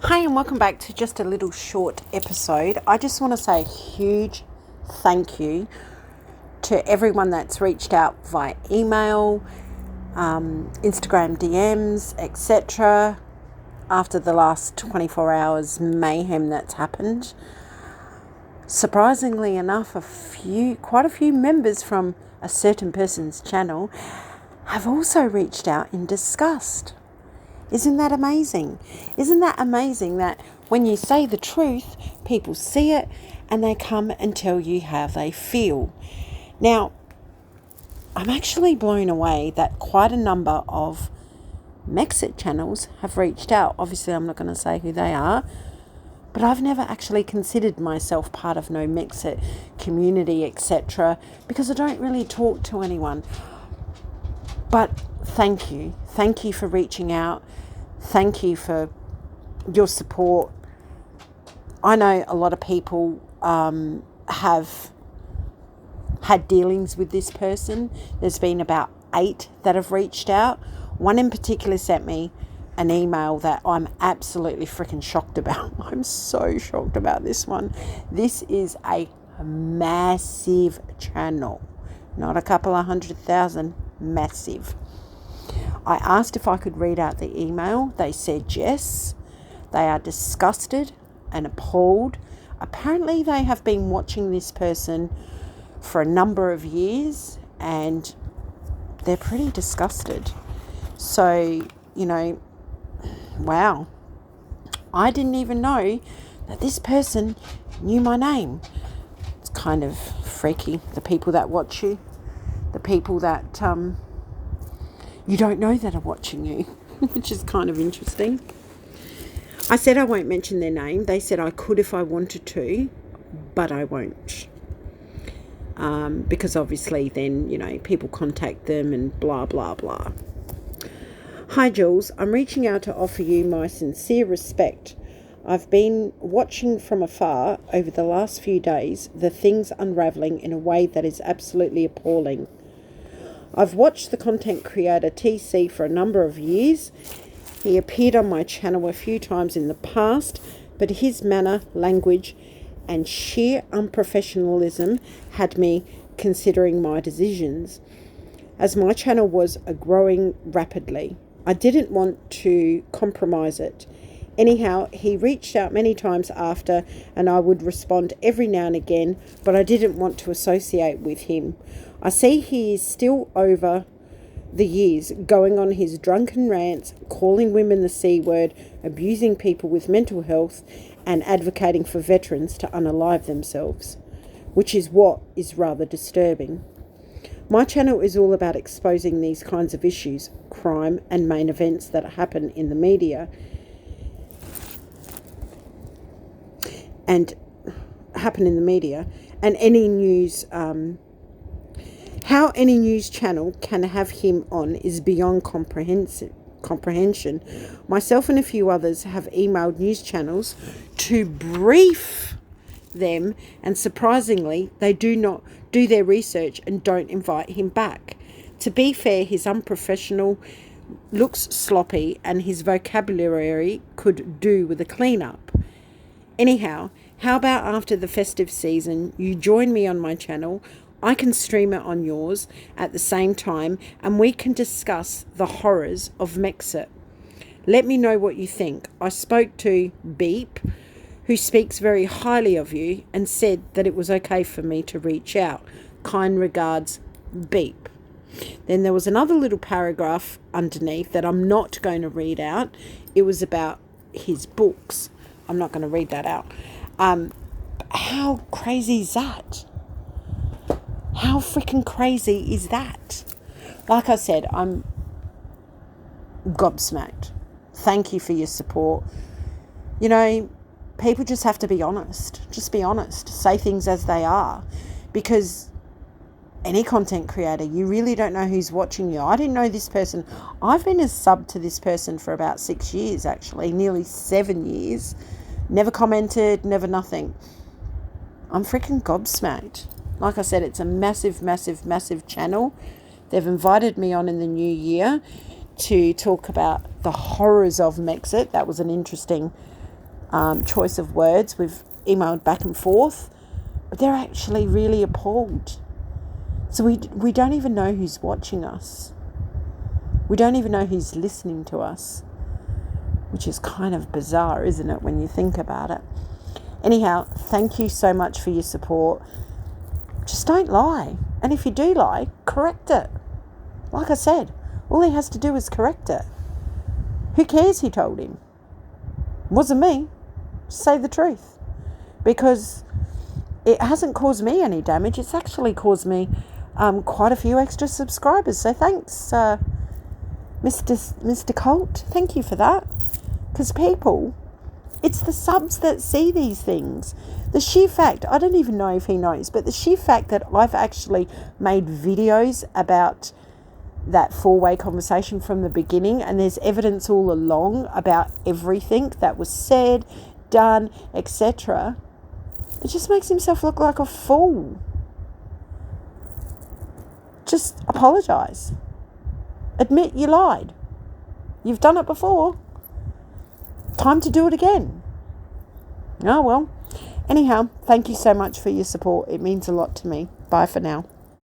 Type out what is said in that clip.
Hi and welcome back to just a little short episode. I just want to say a huge thank you to everyone that's reached out via email, Instagram DMs, etc. after the last 24 hours mayhem that's happened. Surprisingly enough, quite a few members from a certain person's channel have also reached out in disgust. Isn't that amazing? Isn't that amazing that when you say the truth, people see it and they come and tell you how they feel? Now, I'm actually blown away that quite a number of Mexit channels have reached out. Obviously, I'm not going to say who they are, but I've never actually considered myself part of no Mexit community, etc., because I don't really talk to anyone. But thank you. Thank you for reaching out. Thank you for your support. I know a lot of people have had dealings with this person. There's been about 8 that have reached out. One in particular sent me an email that I'm absolutely freaking shocked about. I'm so shocked about this one. This is a massive channel, not a couple of 100,000, massive. I asked if I could read out the email. They said yes. They are disgusted and appalled. Apparently they have been watching this person for a number of years and they're pretty disgusted. So, wow. I didn't even know that this person knew my name. It's kind of freaky. The people that watch you, the people that you don't know that are watching you, which is kind of interesting. I said I won't mention their name. They said I could if I wanted to, but I won't. Because obviously then, people contact them and blah, blah, blah. Hi, Jules. I'm reaching out to offer you my sincere respect. I've been watching from afar over the last few days, the things unravelling in a way that is absolutely appalling. I've watched the content creator TC for a number of years. He appeared on my channel a few times in the past, but his manner, language, and sheer unprofessionalism had me considering my decisions, as my channel was growing rapidly. I didn't want to compromise it. Anyhow, he reached out many times after, and I would respond every now and again, but I didn't want to associate with him. I see he is still over the years going on his drunken rants, calling women the C word, abusing people with mental health, and advocating for veterans to unalive themselves, which is what is rather disturbing. My channel is all about exposing these kinds of issues, crime, and main events that happen in the media. And any news, how any news channel can have him on is beyond comprehension. Myself and a few others have emailed news channels to brief them, and surprisingly, they do not do their research and don't invite him back. To be fair, he's unprofessional, looks sloppy, and his vocabulary could do with a clean-up. Anyhow, how about after the festive season, you join me on my channel? I can stream it on yours at the same time, and we can discuss the horrors of Mexit. Let me know what you think. I spoke to Beep, who speaks very highly of you, and said that it was okay for me to reach out. Kind regards, Beep. Then there was another little paragraph underneath that I'm not going to read out. It was about his books. I'm not going to read that out. How crazy is that? How freaking crazy is that? Like I said, I'm gobsmacked. Thank you for your support. People just have to be honest. Just be honest. Say things as they are. Because any content creator, you really don't know who's watching you. I didn't know this person. I've been a sub to this person for about 6 years, actually. Nearly 7 years. Never commented, never nothing. I'm freaking gobsmacked. Like I said, it's a massive, massive, massive channel. They've invited me on in the new year to talk about the horrors of Mexit. That was an interesting choice of words. We've emailed back and forth, but they're actually really appalled. So we don't even know who's watching us. We don't even know who's listening to us, which is kind of bizarre, isn't it, when you think about it? Anyhow, thank you so much for your support. Just don't lie. And if you do lie, correct it. Like I said, all he has to do is correct it. Who cares who told him? It wasn't me. Just say the truth. Because it hasn't caused me any damage. It's actually caused me quite a few extra subscribers. So thanks, Mr. Colt. Thank you for that. Because people, it's the subs that see these things. The sheer fact, I don't even know if he knows, but the sheer fact that I've actually made videos about that four-way conversation from the beginning, and there's evidence all along about everything that was said, done, etc. It just makes himself look like a fool. Just apologise. Admit you lied. You've done it before. Time to do it again. Oh well. Anyhow, thank you so much for your support. It means a lot to me. Bye for now.